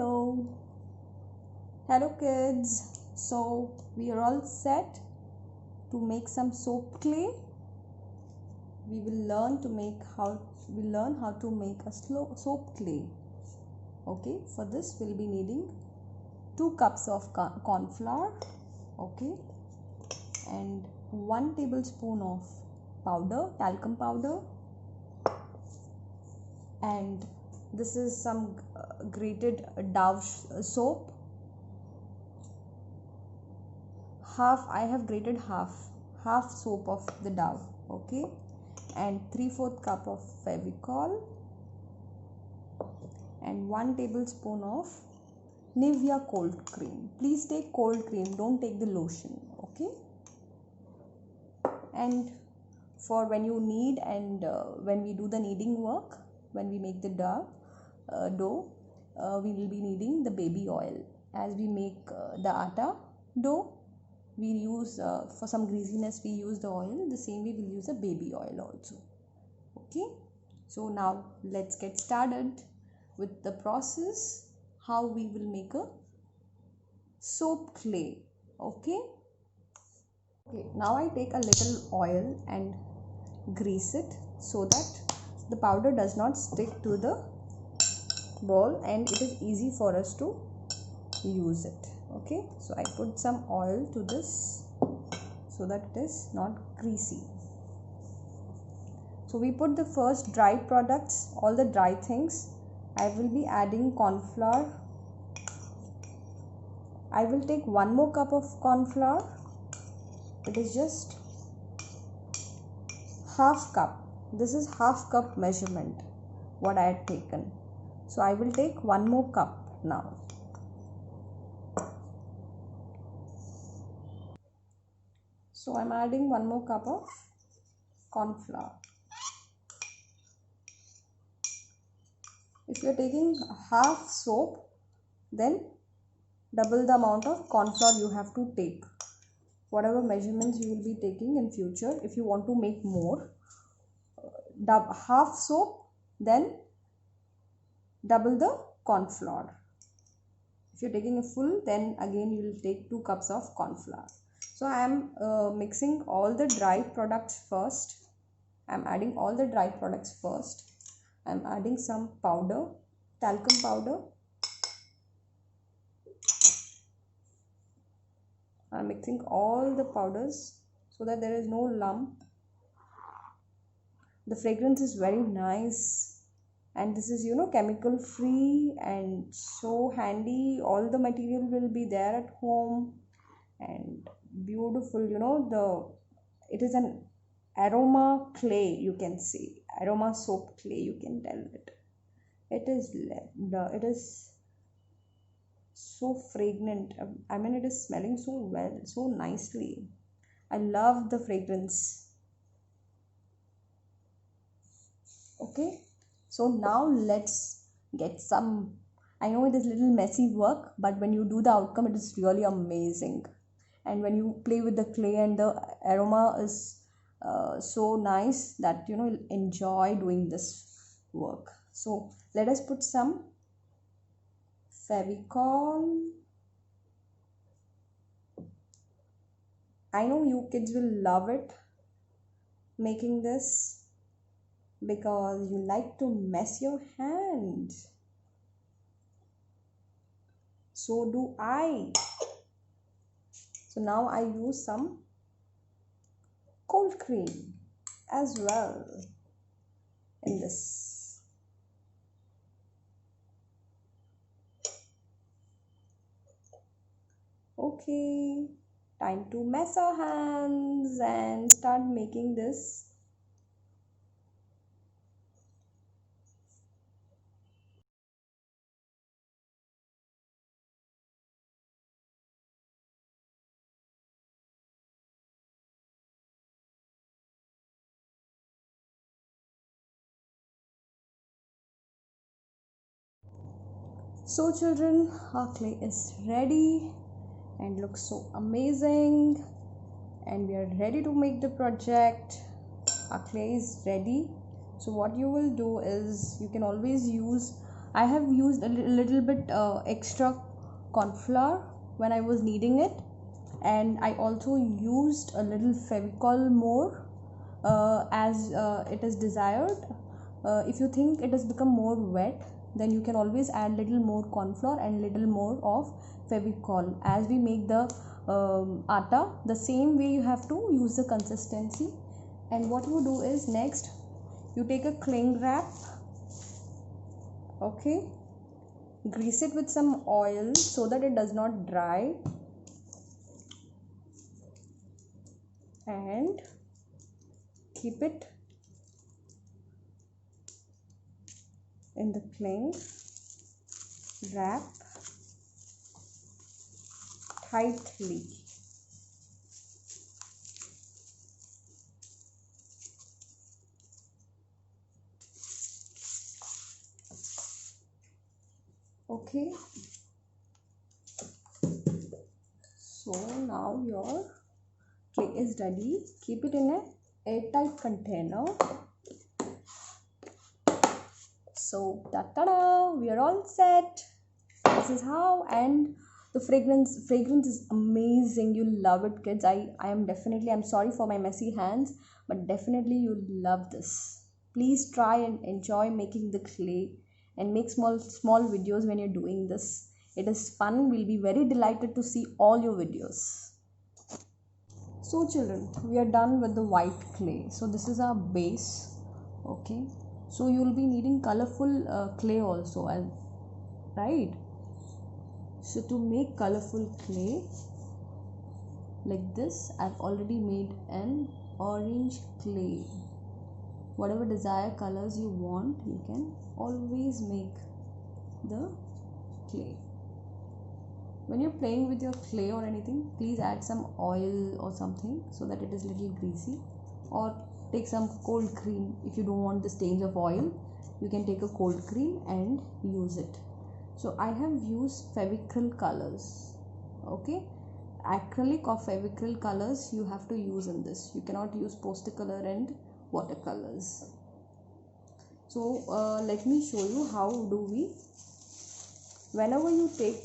Hello. Hello kids. So we are all set to make some soap clay. We will learn how to make a soap clay. Okay, for this we'll be needing 2 cups of corn flour, okay, and 1 tablespoon of talcum powder, and this is some grated Dove soap. I have grated half soap of the Dove, okay, and 3/4 cup of Fevicol and 1 tablespoon of Nivea cold cream. Please take cold cream, don't take the lotion, okay. And for when you need and when we do the kneading work, when we make the dough, we will be needing the baby oil. As we make the atta dough, we use for some greasiness we use the oil. The same way we'll use a baby oil also, okay. So now let's get started with the process how we will make a soap clay, okay. Now I take a little oil and grease it so that the powder does not stick to the bowl and it is easy for us to use it, okay. So I put some oil to this so that it is not greasy. So we put the first dry products, all the dry things. I will be adding corn flour. I will take 1 more cup of corn flour. It is just half cup. This is half cup measurement what I had taken. So I will take 1 more cup now. So I'm adding 1 more cup of corn flour. If you are taking half soap, then double the amount of corn flour you have to take. Whatever measurements you will be taking in future, if you want to make more, half soap, then double the corn flour. If you're taking a full, then again you will take 2 cups of corn flour. So I am mixing all the dry products first. I'm adding all the dry products first. I'm adding some powder, talcum powder. I'm mixing all the powders so that there is no lump. The fragrance is very nice, and this is chemical free and so handy. All the material will be there at home and beautiful. It is an aroma clay, you can say, aroma soap clay, you can tell it. It is so fragrant. I mean, it is smelling so well, so nicely. I love the fragrance. Okay, so now let's get some. I know it is little messy work, but when you do the outcome, it is really amazing. And when you play with the clay and the aroma is so nice that you'll enjoy doing this work. So let us put some Fevicol. I know you kids will love it making this because you like to mess your hand. So do I. So now I use some cold cream as well in this. Okay, time to mess our hands and start making this. So children, our clay is ready and looks so amazing, and we are ready to make the project. Our clay is ready. So what you will do is you can always use I have used a little bit extra corn flour when I was kneading it, and I also used a little Fevicol more as it is desired. If you think it has become more wet, then you can always add little more corn flour and little more of Fevicol. As we make the atta, the same way you have to use the consistency. And what you do is, next you take a cling wrap, okay, grease it with some oil so that it does not dry, and keep it in the cling wrap tightly. Okay, so now your clay is ready. Keep it in a airtight container. So ta-da, we are all set. This is how. And the fragrance is amazing. You love it, kids. I am definitely, I'm sorry for my messy hands, but definitely you love this. Please try and enjoy making the clay, and make small videos when you're doing this. It is fun. We'll be very delighted to see all your videos. So children, we are done with the white clay. So this is our base. Okay, so you will be needing colorful clay also, right? So to make colorful clay like this, I've already made an orange clay. Whatever desired colors you want, you can always make the clay. When you're playing with your clay or anything, please add some oil or something so that it is little greasy, or take some cold cream. If you don't want the stains of oil, you can take a cold cream and use it. So I have used Fevicryl colors, okay, acrylic or Fevicryl colors you have to use in this. You cannot use poster color and watercolors. So let me show you how do we. Whenever you take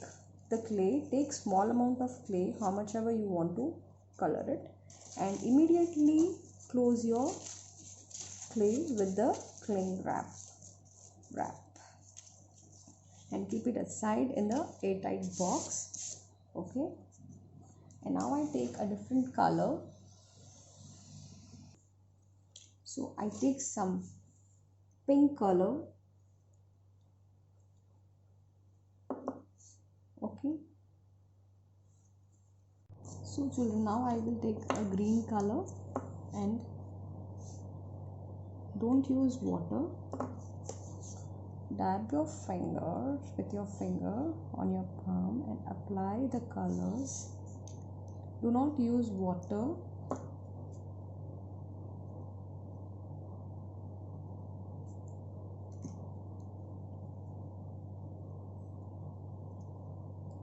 the clay, take small amount of clay, how much ever you want to color it, and immediately close your clay with the cling wrap and keep it aside in the airtight box. Okay, and now I take a different color. So I take some pink color. Okay, so children, now I will take a green color, and don't use water. Dab your fingers with your finger on your palm and apply the colors. Do not use water.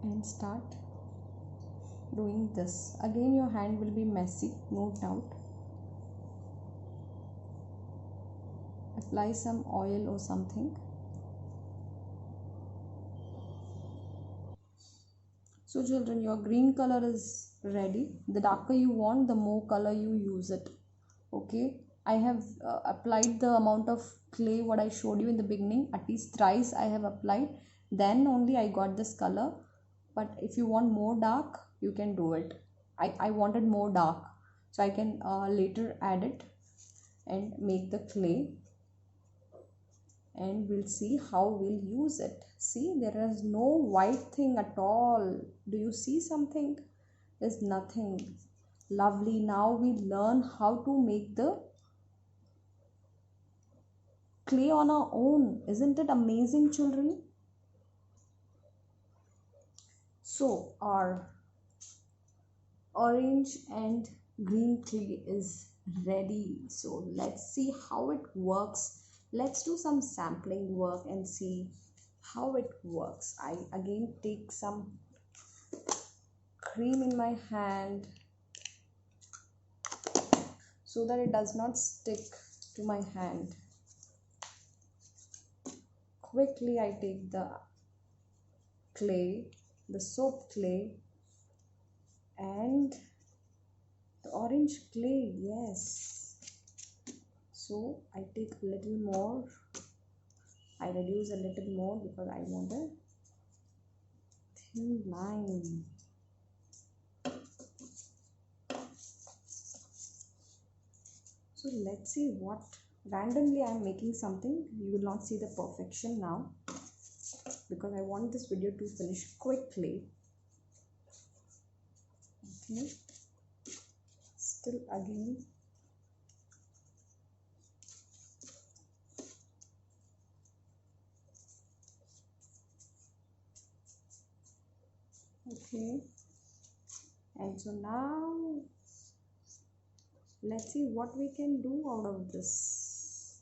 And start doing this. Again, your hand will be messy, no doubt. Apply some oil or something. So children, your green color is ready. The darker you want, the more color you use it. Okay, I have applied the amount of clay what I showed you in the beginning. At least thrice I have applied, then only I got this color. But if you want more dark, you can do it. I wanted more dark, so I can later add it and make the clay, and we'll see how we'll use it. See, there is no white thing at all. Do you see something? There's nothing. Lovely. Now we learn how to make the clay on our own. Isn't it amazing, children? So our orange and green clay is ready. So let's see how it works. Let's do some sampling work and see how it works. I again take some cream in my hand so that it does not stick to my hand. quickly I take the clay, the soap clay, and the orange clay, yes. So I take a little more, I reduce a little more because I want a thin line. So let's see what, randomly I am making something. You will not see the perfection now because I want this video to finish quickly. Okay, still again. Okay, and so now let's see what we can do out of this.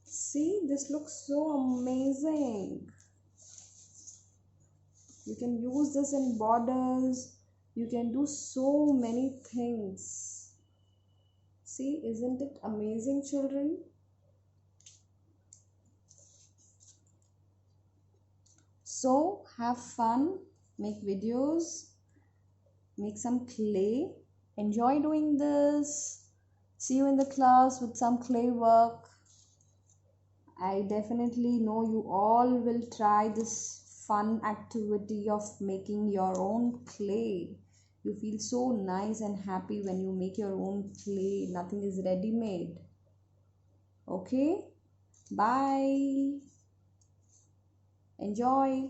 See, this looks so amazing. You can use this in borders. You can do so many things. See, isn't it amazing, children? So have fun, make videos, make some clay, enjoy doing this. See you in the class with some clay work. I definitely know you all will try this fun activity of making your own clay. You feel so nice and happy when you make your own clay. Nothing is ready made. Okay, bye. Enjoy.